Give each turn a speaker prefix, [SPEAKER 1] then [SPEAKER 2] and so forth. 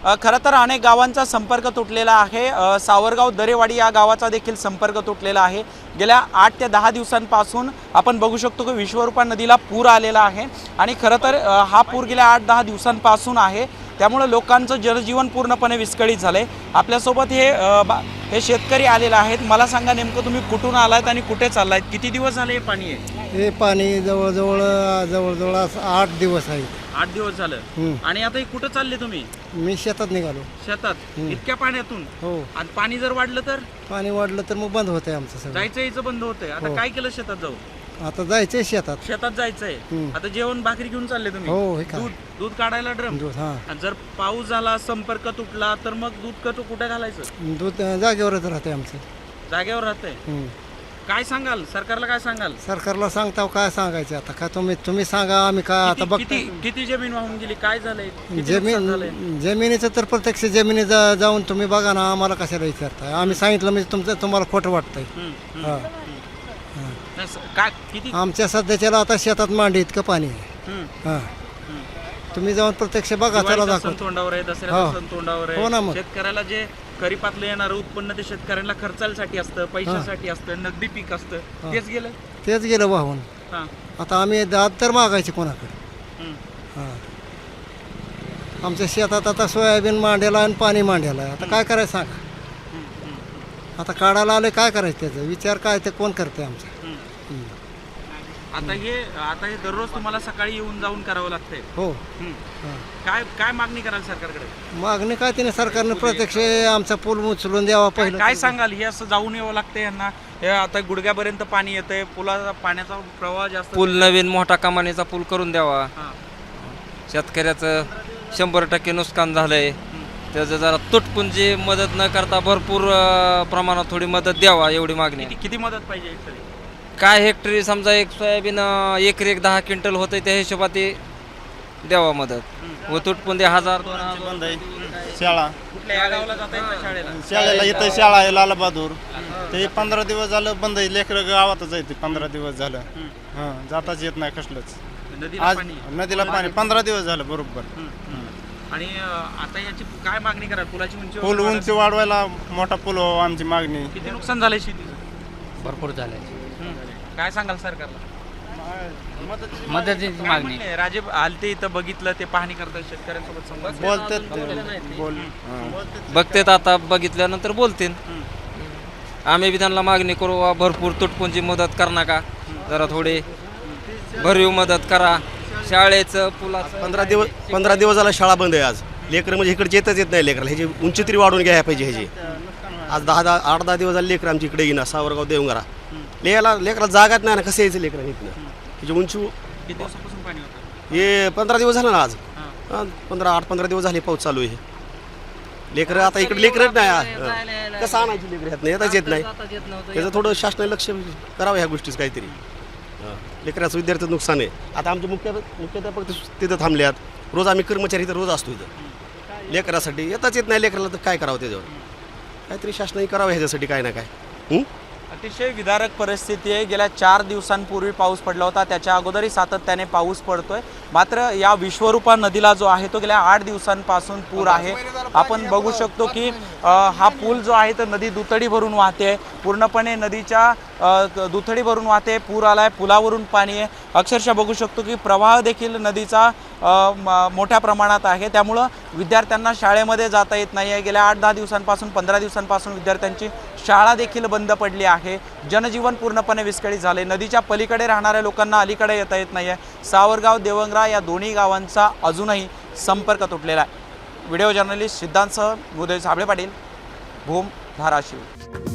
[SPEAKER 1] खरं तर अनेक गावांचा संपर्क तुटलेला आहे। सावरगाव दरेवाडी या गावाचा देखील संपर्क तुटलेला आहे। गेल्या 8 ते 10 दिवसांपासून आपण बघू शकतो की विश्वरूपा नदीला पूर आलेला आहे आणि खरं तर हा पूर गेल्या 8-10 दिवसांपासून आहे, त्यामुळे लोकांचं जनजीवन पूर्णपणे विस्कळीत झाले। आपल्यासोबत हे शेतकरी आलेले आहेत। मला सांगा नेमकं तुम्ही कुठून आलात आणि कुठे चाललात? किती दिवस झाले हे पाणी आहे?
[SPEAKER 2] हे पाणी जवळजवळ 8 दिवस आहे।
[SPEAKER 1] 8 दिवस झालं। आणि आता हे कुठं चालले तुम्ही?
[SPEAKER 2] मी शेतात निघालो।
[SPEAKER 1] शेतात इतक्या पाण्यातून?
[SPEAKER 2] हो।
[SPEAKER 1] आणि पाणी जर वाढलं तर?
[SPEAKER 2] पाणी वाढलं तर मग बंद होतंय आमचं सगळं।
[SPEAKER 1] जायचं यायचं बंद होतंय। आता काय केलं शेतात जाऊ?
[SPEAKER 2] आता जायचंय शेतात।
[SPEAKER 1] शेतात जायचंय। आता जेवण भाकरी घेऊन चालले तुम्ही?
[SPEAKER 2] हो। हे
[SPEAKER 1] दूध काढायला ड्रम?
[SPEAKER 2] हां।
[SPEAKER 1] जर पाऊस झाला, संपर्क तुटला तर मग दूध कुठे घालायचं?
[SPEAKER 2] दूध जागेवरच राहते आमचं।
[SPEAKER 1] जागेवर राहतंय। काय सांगाल सरकारला? काय सांगाल?
[SPEAKER 2] सरकारला सांगताव काय सांगायचं आता? का तुम्ही सांगा, आम्ही काय आता बघ।
[SPEAKER 1] किती जमीन वाहून गेली? काय झालंय?
[SPEAKER 2] जमिनीचं तर प्रत्यक्ष जमिनी जाऊन तुम्ही बघा ना, आम्हाला कशाला विचारताय? आम्ही सांगितलं म्हणजे तुम्हाला खोटं वाटतंय? आमच्या सध्याच्याला आता शेतात मांडी इतकं पाणी आहे। हां, तुम्ही जाऊन प्रत्यक्ष बघा, चला दाखव।
[SPEAKER 1] तोंडावर आहे, दसऱ्याचं तोंडावर आहे।
[SPEAKER 2] हो ना। मग
[SPEAKER 1] शेतकऱ्याला जे खरीपातलं येणारं उत्पन्न ते शेतकऱ्यांना खर्चासाठी असतं, पैशासाठी असतं, नगदी पीक असतं, तेच गेलं वाहून। आता आम्ही दाद तर मागायचे कोणाकडे? आमच्या शेतात आता सोयाबीन मांडायला आणि पाणी मांडायला आहे। आता काय करायचं सांगा? आता काढायला आले, काय करायचं? त्याचा विचार काय ते कोण करते आमचं? आता हे दररोज तुम्हाला सकाळी येऊन जाऊन करावं लागतंय? हो। काय मागणी कराल सरकारकडे?
[SPEAKER 2] मागणी काय, त्याने सरकारने प्रत्यक्ष आमचा पूल उचलून द्यावा पहिलं।
[SPEAKER 1] काय सांगाल? हे असं जाऊन यावं लागतंय यांना? हे आता गुडघ्यापर्यंत पाणी येतंय, पुलाचा पाण्याचा प्रवाह जास्त।
[SPEAKER 3] पूल नवीन मोठा कमानीचा पूल करून द्यावा। शेतकऱ्याचं 100% नुकसान झालंय, त्याचं जरा तुटपुंजी मदत न करता भरपूर प्रमाणात थोडी मदत द्यावा, एवढी मागणी।
[SPEAKER 1] किती मदत पाहिजे?
[SPEAKER 3] काय हेक्टरी समजा एक सोयाबीन एकरी 10 क्विंटल होतं, त्या हिशोबात ते द्यावा मदत। व तुटपुंजी 1000-2000
[SPEAKER 4] बंद आहे। शाळा
[SPEAKER 1] कुठल्या गावाला जाता येतं?
[SPEAKER 4] शाळेला इथं शाळा आहे लालबहादूर, ते 15 दिवस झालं बंद आहे। लेकरं गावातच आहे ते 15 दिवस झालं। हां, जाताच येत नाही कसलंच। आज नदीला पाणी 15 दिवस झालं बरोबर।
[SPEAKER 1] आणि आता याची काय मागणी कराल? पुलाची
[SPEAKER 4] पूल उंची वाढवायला मोठा पूल व्हावा आमची मागणी।
[SPEAKER 1] किती नुकसान झालंय शेतीचं?
[SPEAKER 3] भरपूर झालंय।
[SPEAKER 1] काय सांगाल सरकारला?
[SPEAKER 3] मदतीची मागणी।
[SPEAKER 1] राजीव आलते इथं, बघितलं, ते पाहणी करतात, शेतकऱ्यांसोबत संवाद
[SPEAKER 3] बघतेत, आता बघितल्यानंतर बोलतील। आम्ही बी त्यांना मागणी करू, भरपूर तुटपुंजी मदत करा नका, जरा थोडी भरीव मदत करा। शाळेचं पुलाचं
[SPEAKER 5] 15 दिवस झाला शाळा बंद आहे। आज लेकरं म्हणजे इकडे येतच येत नाही लेकराला, ह्याची उंची तरी वाढून घ्यायला पाहिजे ह्याची। आज 8-10 दिवस झाले लेकरं आमच्या इकडे येईना, सावरगाव देवंगरा लेकराला जागाच नाही ना, कसं यायचं लेकरं इथनं? ह्याची उंची
[SPEAKER 1] किती दिवसापासून पाणी होतं?
[SPEAKER 5] हे 15 दिवस झालं ना। आज 8-15 दिवस झाले पाऊस चालू आहे। लेकरं आता इकडे लेकरच नाही, कसं आणायची लेकरं ह्यात येताच येत नाही। त्याचं थोडं शासनाने लक्ष करावं ह्या गोष्टीच काहीतरी। लेकराचं विद्यार्थ्याचं नुकसान आहे। आता आमचे मुख्याध्यापक तिथं थांबल्यात, रोज आम्ही कर्मचारी इथं रोज असतो इथं। लेकरासाठी येताच येत नाही लेकराला, तर काय करावं? त्याच्यावर काहीतरी शासनाने करावं ह्याच्यासाठी काय ना काय।
[SPEAKER 1] अतिशय विदारक परिस्थिती आहे। गेल्या 4 दिवसांपूर्वी पाऊस पडला होता, त्याच्या अगोदरही सातत्याने पाऊस पडतोय। मात्र या विश्वरूपा नदीला जो आहे तो गेल्या 8 दिवसांपासून पूर आहे। आपण बघू शकतो की हा पूल जो आहे तो नदी दुथडी भरून वाहते, पूर्णपणे नदीच्या दुथडी भरून वाहते। पूर आलाय, पुलावरून पाणी आहे। अक्षरशः बघू शकतो की प्रवाह देखील नदीचा मोठ्या प्रमाणात आहे, त्यामुळं विद्यार्थ्यांना शाळेमध्ये जाता येत नाही आहे। गेल्या 8-10 दिवसांपासून 15 दिवसांपासून विद्यार्थ्यांची शाळा देखील बंद पडली आहे। जनजीवन पूर्णपणे विस्कळीत झाले। नदीच्या पलीकडे राहणाऱ्या लोकांना अलीकडे येता येत नाही आहे। सावरगाव देवंगरा या दोन्ही गावांचा अजूनही संपर्क तुटलेला आहे। व्हिडिओ जर्नलिस्ट सिद्धांतसह उदय साबळे पाटील, भूम, धाराशिव।